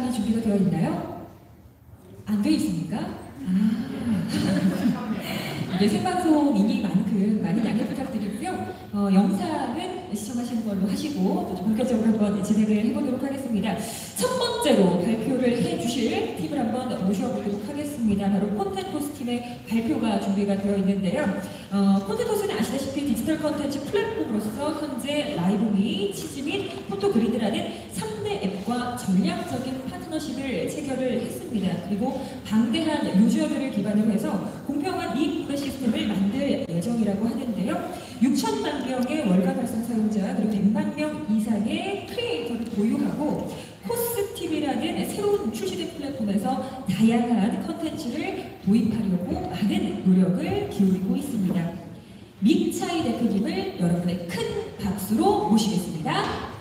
시간이 준비가 되어 있나요? 안 되어 있습니까? 이게 생방송이니 만큼 많은 양해 부탁드리고요. 영상은 시청하시는 걸로 하시고 또 본격적으로 한번 진행을 해보도록 하겠습니다. 첫 번째로 발표를 해주실 팀을 한번 모셔보도록 하겠습니다. 바로 콘텐토스 팀의 발표가 준비가 되어 있는데요. 콘텐토스는 아시다시피 디지털 컨텐츠 플랫폼으로서 현재 라이브 및 치즈 및 포토그리드라는 3대 앱과 전략적인 파트너십을 체결을 했습니다. 그리고 방대한 유저들을 기반으로 해서 공평한 이익 부과 시스템을 만들 예정이라고 하는데요. 6천만 명의 월가 달성 사용자 그리고 100만 명 이상의 크리에이터를 보유하고 코스TV라는 새로운 출시된 플랫폼에서 다양한 컨텐츠를 도입하려고 많은 노력을 기울이고 있습니다. 믹 차이 대표님을 여러분의 큰 박수로 모시겠습니다.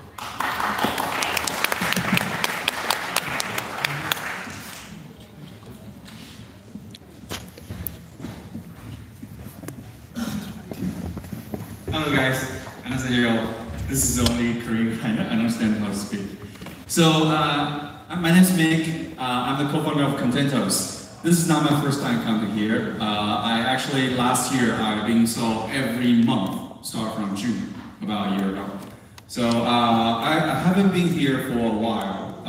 Hello guys, 안녕하세요. This is only Korean, I understand how to speak. So, my name is Mick. I'm the co-founder of Contentous. This is not my first time coming here. I actually, last year, I've been installed every month, start from June, about a year ago. So, I haven't been here for a while,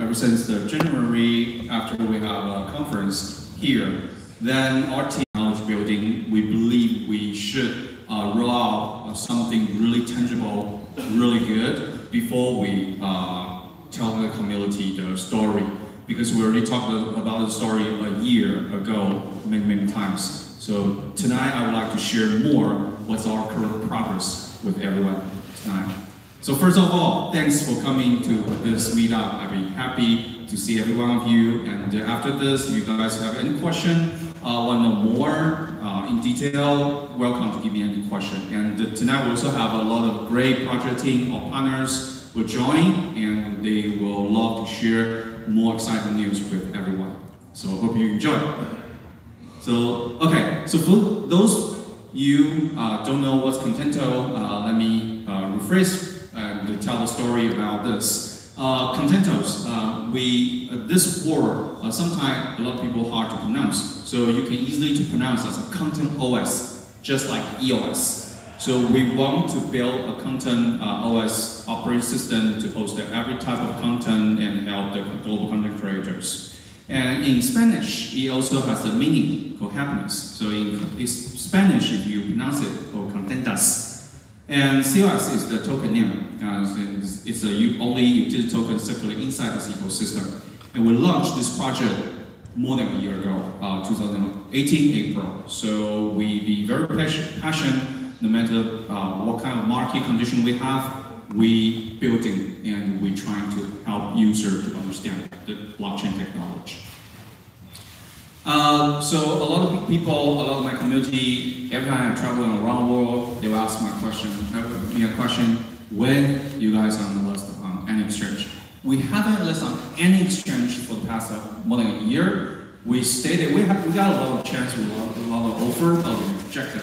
ever since the January, after we have a conference here. Then our team knowledge building, we believe we should roll out something really tangible, really good before we tell the community the story. Because we already talked about the story a year ago, many times. So tonight I would like to share more what's our current progress with everyone tonight. So first of all, thanks for coming to this meetup. I'd be happy to see every one of you. And after this, if you guys have any question, want to know more in detail, welcome to give me any question. And tonight we also have a lot of great project team or partners will join, and they will love to share more exciting news with everyone. So hope you enjoy. So okay, so for those you don't know what's Contento, let me rephrase and tell the story about this. Contentos, this word, sometimes a lot of people hard to pronounce. So you can easily pronounce as a content OS, just like EOS. So we want to build a content OS operating system to host every type of content and help the global content creators. And in Spanish, it also has the meaning called happiness. So in Spanish, if you pronounce it, called Contentous. And COS is the token name. It's a only utility token circulating inside this ecosystem. And we launched this project more than a year ago, 2018 April. So we be very passionate, no matter what kind of market condition we have, we building and we trying to help users to understand the blockchain technology. So a lot of people, a lot of my community, every time I'm traveling around the world, they will ask me a question, when you guys are on the list on any exchange? We haven't listed on any exchange for the past more than a year. We stated we got a lot of chance, a lot of offer, but we rejected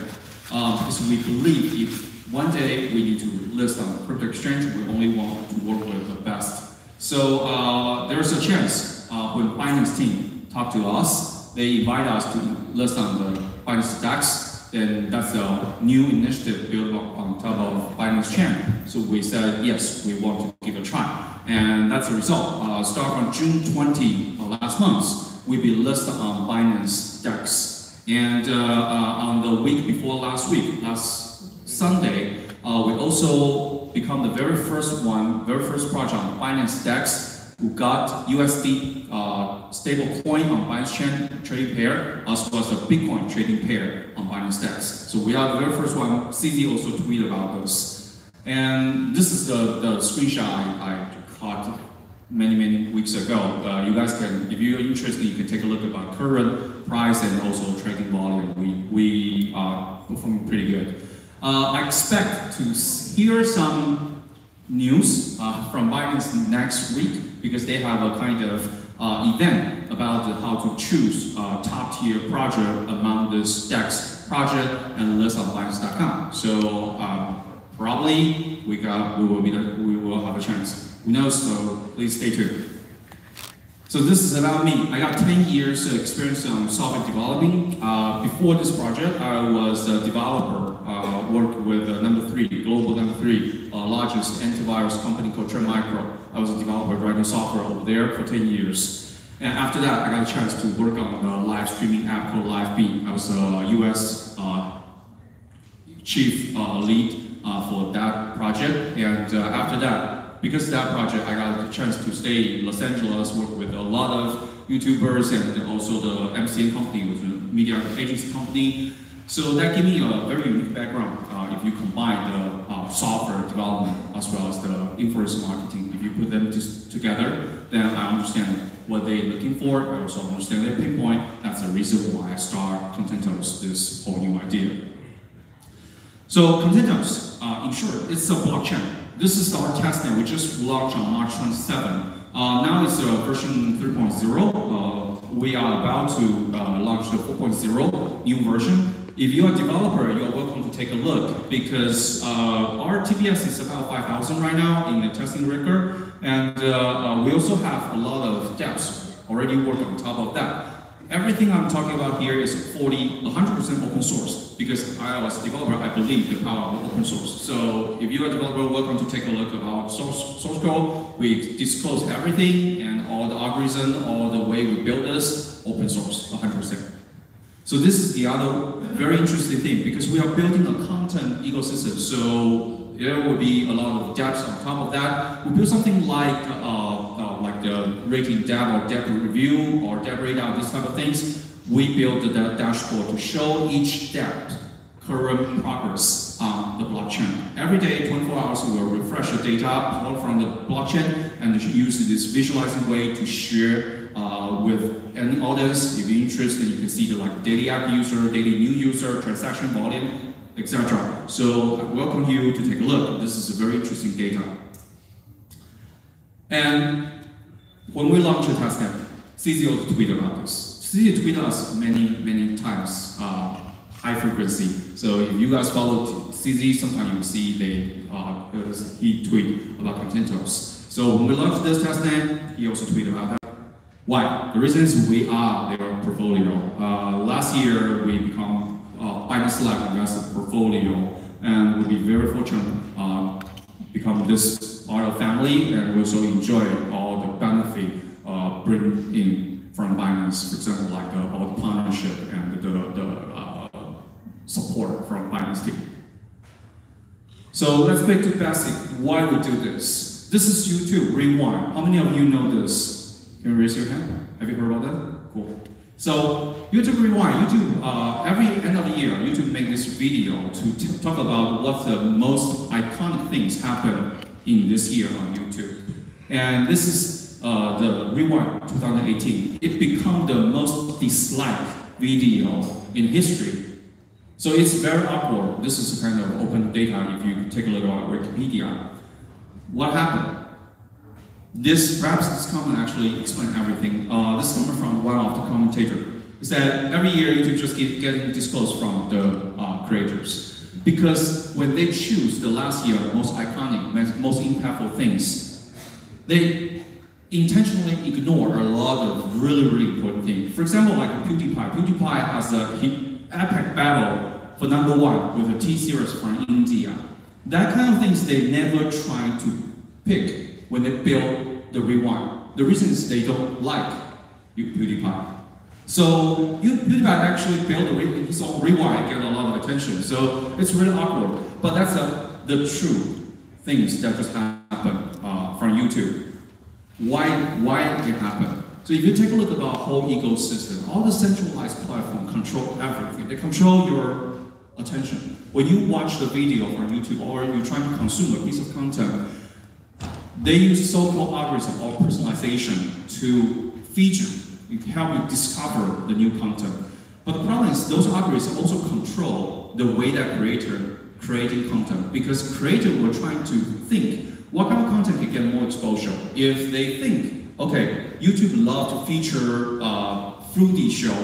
because we believe if one day we need to list on a crypto exchange, we only want to work with the best. So there's a chance when Binance team talk to us, they invite us to list on the Binance DEX. And that's a new initiative built on top of Binance chain. So we said, yes, we want to give it a try. And that's the result. Start on June 20 last month, we be listed on Binance DEX. And on the week before last week, last Sunday, we also become the very first project on Binance DEX who got USD stable coin on Binance chain trading pair, as well as the Bitcoin trading pair on Binance DEX. So we are the very first one. CZ also tweeted about this. And this is the screenshot I caught many weeks ago. You guys can, if you're interested, you can take a look at our current price and also trading volume. We are performing pretty good. I expect to hear some news from Binance next week because they have a kind of event about how to choose top tier project among this DEX project and list on Binance.com. So probably we will have a chance. Who knows? So please stay tuned. So this is about me. I got 10 years experience on software developing. Before this project, I was a developer, worked with global number three, largest antivirus company called Trend Micro. I was a developer writing software over there for 10 years. And after that, I got a chance to work on a live streaming app called LiveBeam. I was a US chief lead for that project. And after that, because of that project, I got a chance to stay in Los Angeles, work with a lot of YouTubers and also the MCN company, which is a media agency company. So that gave me a very unique background. If you combine the software development as well as the influencer marketing, if you put them together, then I understand what they're looking for. I also understand their pain point. That's the reason why I start Contentous, this whole new idea. So Contentous, in short, it's a blockchain. This is our testnet. We just launched on March 27. Now it's version 3.0. We are about to launch the 4.0 new version. If you're a developer, you're welcome to take a look because our TPS is about 5,000 right now in the testing record. And we also have a lot of devs already work on top of that. Everything I'm talking about here is 100% open source because I was a developer, I believe the power of open source. So if you're a developer, welcome to take a look at our source code. We disclose everything and all the algorithm, all the way we build this, open source, 100%. So this is the other very interesting thing because we are building a content ecosystem. So there will be a lot of depths on top of that. We build something like the rating dev or dev review or dev radar, these type of things. We build the dashboard to show each dev current progress on the blockchain. Every day, 24 hours, we will refresh the data pulled from the blockchain and use this visualizing way to share with any audience. If you're interested, you can see the daily app user, daily new user, transaction volume, etc. So I welcome you to take a look. This is a very interesting data. And when we launched the testnet, CZ also tweeted about this. CZ tweeted us many times, high frequency. So if you guys follow CZ, sometimes you will see he tweet about Contentous. So when we launched this testnet, he also tweeted about that. Why? The reason is we are their portfolio. Last year, we become Binance Select investor portfolio, and we'll be very fortunate become this part of family, and we also enjoy all the benefit bring in from Binance. For example, all the partnership and the support from Binance team. So let's back to basic. Why we do this? This is YouTube Rewind. How many of you know this? Can you raise your hand? Have you heard about that? Cool. So YouTube Rewind, every end of the year, YouTube make this video to talk about what the most iconic things happen in this year on YouTube. And this is the Rewind 2018. It became the most disliked video in history. So it's very awkward. This is kind of open data if you take a look at Wikipedia. What happened? Perhaps this comment actually explains everything. This is coming from one of the commentators. Is that every year YouTube just getting disclosed from the creators. Because when they choose the last year most iconic, most impactful things, they intentionally ignore a lot of really important things. For example, like PewDiePie. PewDiePie has an epic battle for #1 with a T-Series from India. That kind of things they never try to pick when they build the Rewind. The reason is they don't like PewDiePie. So PewDiePie actually built his own Rewind, get a lot of attention. So it's really awkward. But that's the true things that just happen from YouTube. Why it happened? So if you take a look at the whole ecosystem, all the centralized platforms control everything. They control your attention. When you watch the video from YouTube or you're trying to consume a piece of content, they use so-called algorithm or personalization to feature, help you discover the new content. But the problem is those algorithms also control the way that creator creating content because creators were trying to think what kind of content can get more exposure. If they think, okay, YouTube love to feature foodie show,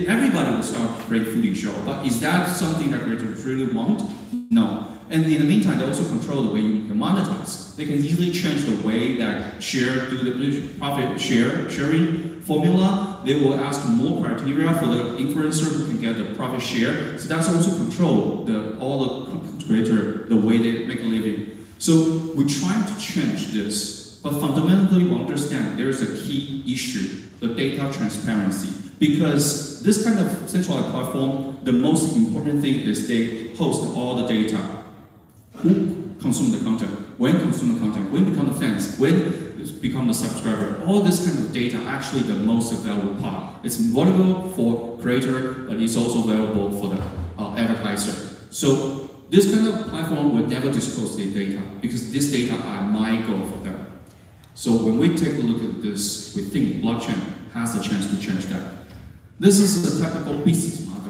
everybody will start to create foodie show. But is that something that creators really want? No. And in the meantime, they also control the way you can monetize. They can easily change the way that do the profit sharing formula. They will ask more criteria for the influencer who can get the profit share. So that's also control all the content creator, the way they make a living. So we're trying to change this, but fundamentally we understand there's a key issue, the data transparency. Because this kind of centralized platform, the most important thing is they host all the data. Who consume the content, when consume the content, when become the fans, when become the subscriber. All this kind of data actually the most valuable part. It's valuable for creator, but it's also valuable for the advertiser. So this kind of platform will never disclose their data because this data are my goal for them. So when we take a look at this, we think blockchain has a chance to change that. This is a typical business model.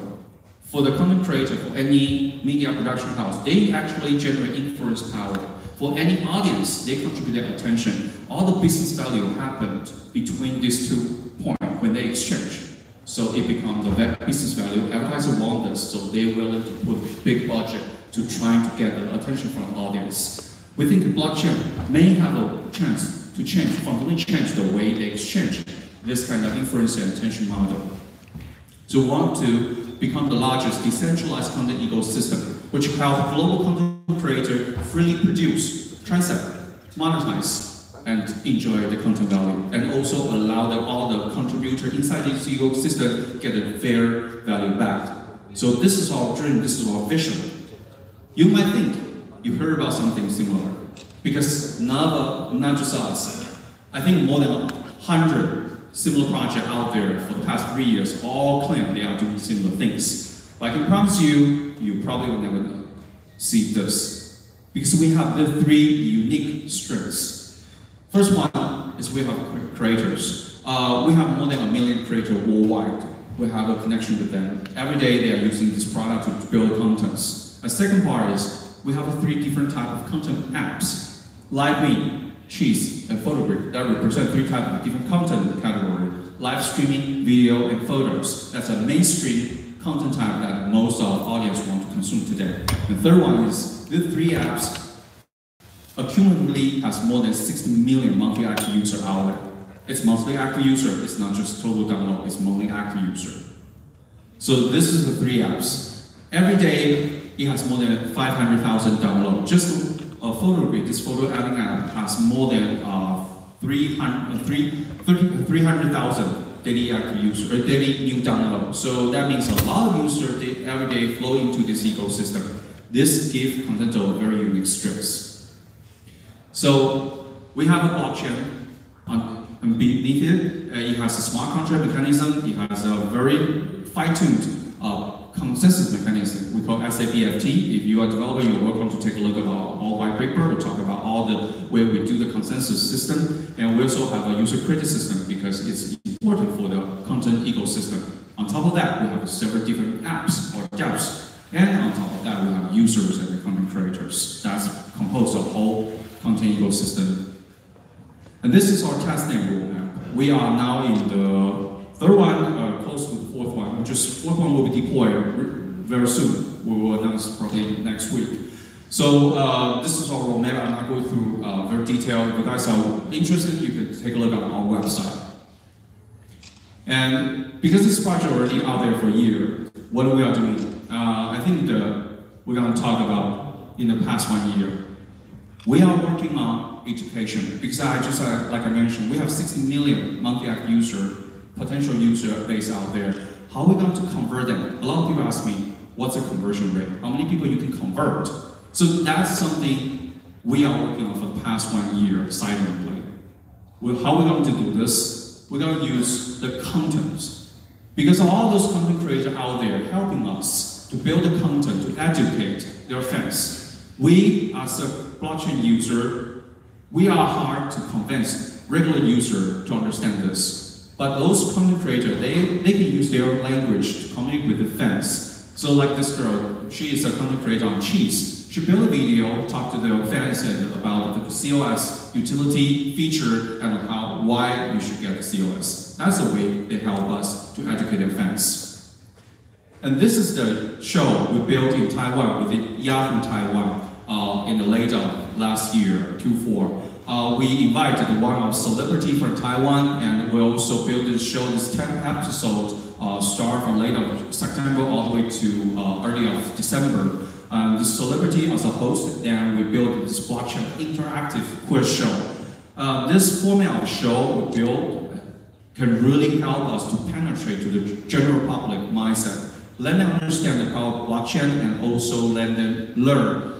For the content creator, for any media production house, they actually generate influence power. For any audience, they contribute their attention. All the business value happened between these 2 points when they exchange. So it becomes the business value. Advertisers want this, so they're willing to put big budget to trying to get the attention from the audience. We think blockchain may have a chance to fundamentally change the way they exchange this kind of influence and attention model. So we want to become the largest decentralized content ecosystem, which helps global content creators freely produce, transact, monetize, and enjoy the content value, and also allow all the contributors inside this ecosystem get a fair value back. So this is our dream, this is our vision. You might think you heard about something similar, because not just us. I think more than 100 similar projects out there for the past 3 years all claim they are doing similar things. But I can promise you, you probably will never see this. Because we have the 3 unique strengths. First one is we have creators. We have more than 1 million creators worldwide. We have a connection with them. Every day they are using this product to build contents. The second part is we have 3 different types of content apps. Live Me, Cheese, and Photograph that represent 3 types of different content categories. Live streaming, video, and photos. That's a mainstream content type that most of the audience want to consume today. The third one is these 3 apps accumulatively has more than 60 million monthly active users out there. It's monthly active user, it's not just total download, it's monthly active user. So this is the 3 apps. Every day it has more than 500,000 downloads. Just a photograph, this photo editing app has more than 300,000 daily active users, or daily new downloads. So that means a lot of users every day flow into this ecosystem. This gives Contentous very unique strengths. So we have a blockchain beneath it. It has a smart contract mechanism. It has a very fine-tuned consensus mechanism we call SAPFT. If you are a developer, you're welcome to take a look at our white paper. We'll talk about all the way we do the consensus system. And we also have a user credit system because it's important for the content ecosystem. On top of that, we have several different apps or dApps. And on top of that, we have users and the content creators. That's composed of whole content ecosystem. And this is our testing roadmap. We are now in the 3rd one, close to the 4th one, which is 4th one will be deployed very soon. We will announce probably next week. So this is our roadmap. I'm not going through very detailed. If you guys are interested, you can take a look at our website. And because this project already out there for a year, what we are doing? I think we're going to talk about in the past 1 year. We are working on education because like I mentioned, we have 60 million monthly active user, potential user base out there. How are we going to convert them? A lot of people ask me, what's the conversion rate? How many people you can convert? So that's something we are working on for the past 1 year silently. How are we going to do this? We're going to use the content. Because all those content creators out there helping us to build the content, to educate their fans. We, as a blockchain user, we are hard to convince regular user to understand this. But those content creators, they can use their language to communicate with the fans. So like this girl, she is a content creator on cheese. She built a video, talked to the fans about the COS utility feature and why you should get the COS. That's the way they help us to educate their fans. And this is the show we built in Taiwan with the Yahoo Taiwan. in the late of last year, Q4. We invited one of celebrity from Taiwan, and we also built this show, this 10 episodes, start from late of September all the way to early of December. The celebrity as a host, and we built this blockchain interactive quiz show. This format of show we built can really help us to penetrate to the general public mindset. Let them understand the power of blockchain and also let them learn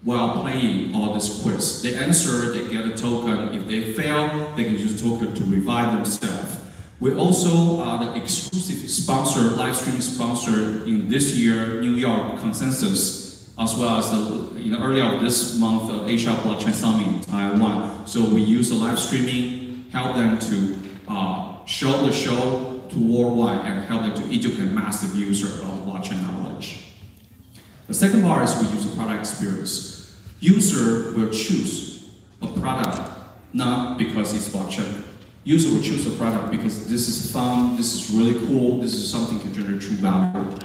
while playing all this quiz. They answer, they get a token. If they fail, they can use token to revive themselves. We also are the exclusive sponsor, live stream sponsor in this year, New York Consensus, as well as earlier this month, Asia Blockchain Summit in Taiwan. So we use the live streaming, help them to show the show to worldwide and help them to educate massive user of blockchain knowledge. The second part is we use the product experience. User will choose a product not because it's blockchain. User will choose a product because this is fun, this is really cool, this is something can generate true value.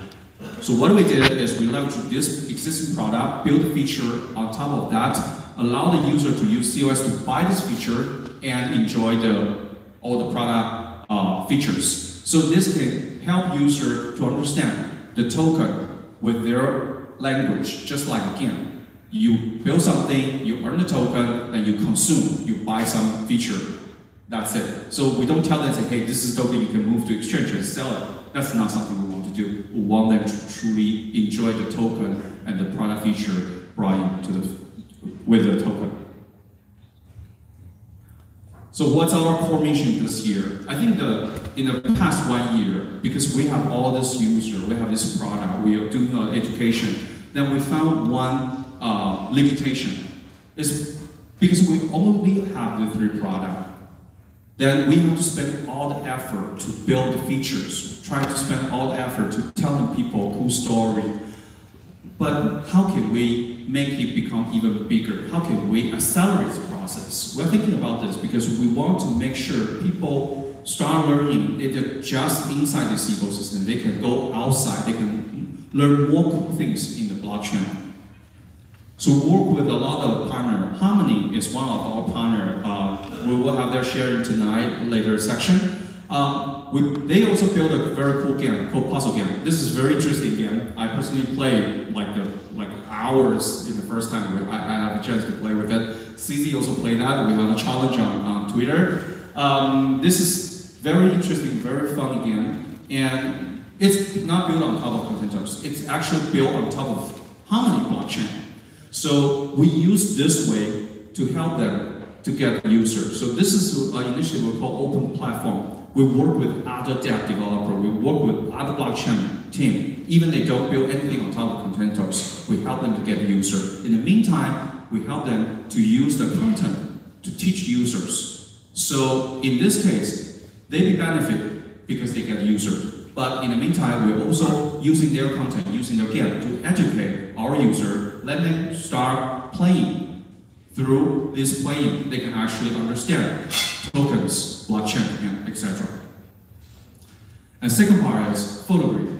So what we did is we leveraged this existing product, build a feature on top of that, allow the user to use COS to buy this feature and enjoy all the product features. So this can help user to understand the token with their language, just like again, you build something, you earn the token, and you consume, you buy some feature. That's it. So we don't tell them, say, hey, this is token, you can move to exchange and sell it. That's not something we want to do. We want them to truly enjoy the token and the product feature brought into with the token. So what's our core mission this year? I think in the past 1 year, because we have all this user, we have this product, we are doing education, then we found one limitation. It's because we only have the 3 products. Then we have to spend all the effort to build the features, try to spend all the effort to telling people a cool story. But how can we make it become even bigger? How can we accelerate the process? We're thinking about this because we want to make sure people start learning. They're just inside this ecosystem. They can go outside. They can learn more cool things in the blockchain. So we work with a lot of partners. Harmony is one of our partners. We will have their sharing tonight, later section. They also built a very cool game called Puzzle Game. This is a very interesting game. I personally played like hours in the first time I had a chance to play with it. CZ also played that. We have a challenge on Twitter. This is very interesting, very fun game. And it's not built on top of Contentous. It's actually built on top of Harmony blockchain. So we use this way to help them to get users. So this is an initiative we call Open Platform. We work with other dev developers, we work with other blockchain team. Even they don't build anything on top of Contentous, we help them to get users. In the meantime, we help them to use the content to teach users. So in this case, they benefit because they get users. But in the meantime, we're also using their content, using their game to educate our user, let them start playing. Through this playing, they can actually understand tokens, blockchain, and etc. And second part is Photogrid.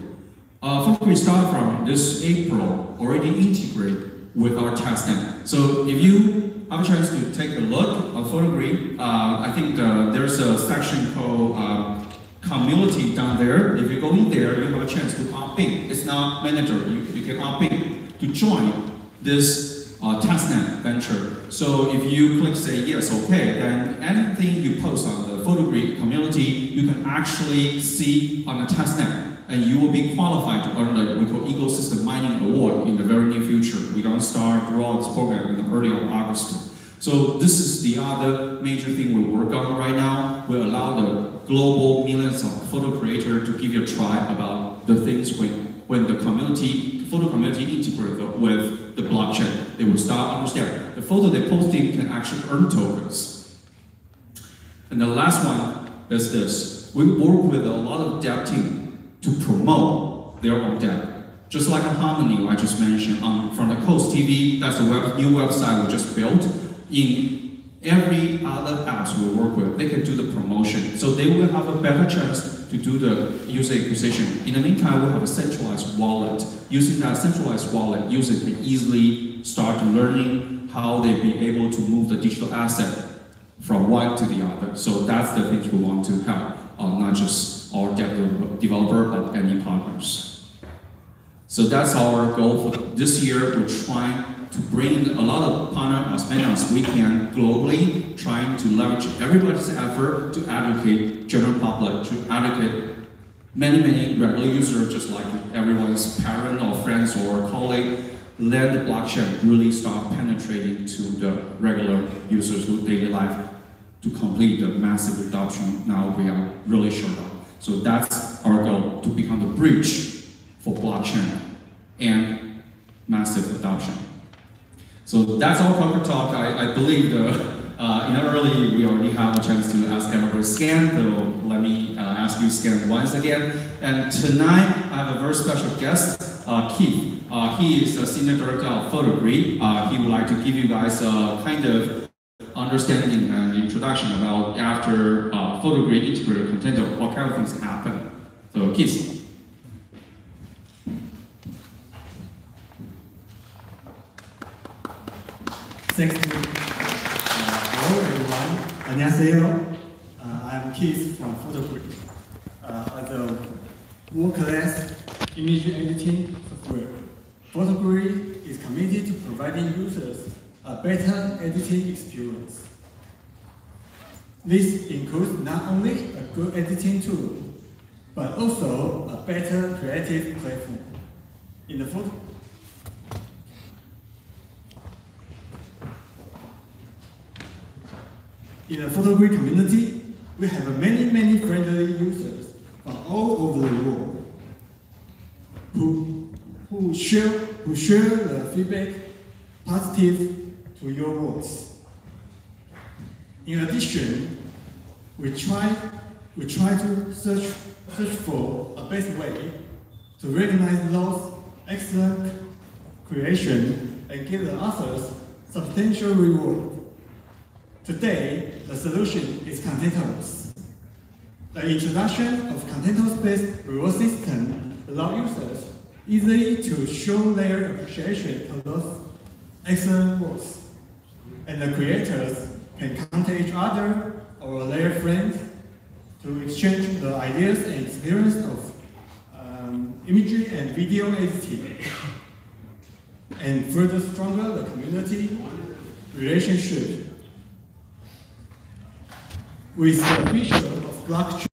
Photogrid started from this April, already integrated with our testnet. So if you have a chance to take a look at Photogrid, I think there's a section called community down there. If you go in there, you have a chance to opt in. It's not mandatory. You can opt in to join this testnet venture. So if you click say yes, okay, then anything you post on the Photogrid community, you can actually see on the testnet, and you will be qualified to earn the we call ecosystem mining award in the very near future. We're going to start grow this program in the early of August. So this is the other major thing we work on right now. We allow the global millions of photo creators to give you a try about the things when the community, photo community integrate with the blockchain. They will start understand the photo they posting can actually earn tokens. And the last one is this. We work with a lot of dev team to promote their own dev. Just like a Harmony I just mentioned from the Coast TV, that's the new website we just built. In every other apps we work with, they can do the promotion. So they will have a better chance to do the user acquisition. In the meantime, we have a centralized wallet. Using that centralized wallet, users can easily start learning how they be able to move the digital asset from one to the other. So that's the things we want to help, not just our developer, but any partners. So that's our goal for this year. We're trying to bring a lot of partners, as many as we can globally, trying to leverage everybody's effort to educate general public, to educate many regular users, just like everyone's parent or friends or colleague, let the blockchain really start penetrating to the regular users' daily life to complete the massive adoption now we are really sure of. So that's our goal, to become the bridge for blockchain and massive adoption. So that's our corporate talk. I believe early we already have a chance to ask everybody to scan, so let me ask you to scan once again. And tonight I have a very special guest, Keith. He is the Senior Director of Photography. He would like to give you guys a kind of understanding and introduction about after Photography integrated content, what kind of things happen. So Keith. Thanks. Hello everyone. 안녕하세요. I'm Keith from Photography. As a world-class image editing software, Photography is committed to providing users a better editing experience. This includes not only a good editing tool, but also a better creative platform. In the photography community, we have many friendly users from all over the world who share the feedback positive to your works. In addition, we try to search for a best way to recognize those excellent creations and give the authors substantial reward. Today, the solution is Contentous. The introduction of Contentous-based reward system allows users easily to show their appreciation of those excellent works, and the creators can contact each other or their friends to exchange the ideas and experience of imagery and video editing, and further stronger the community relationship. With the feature of blockchain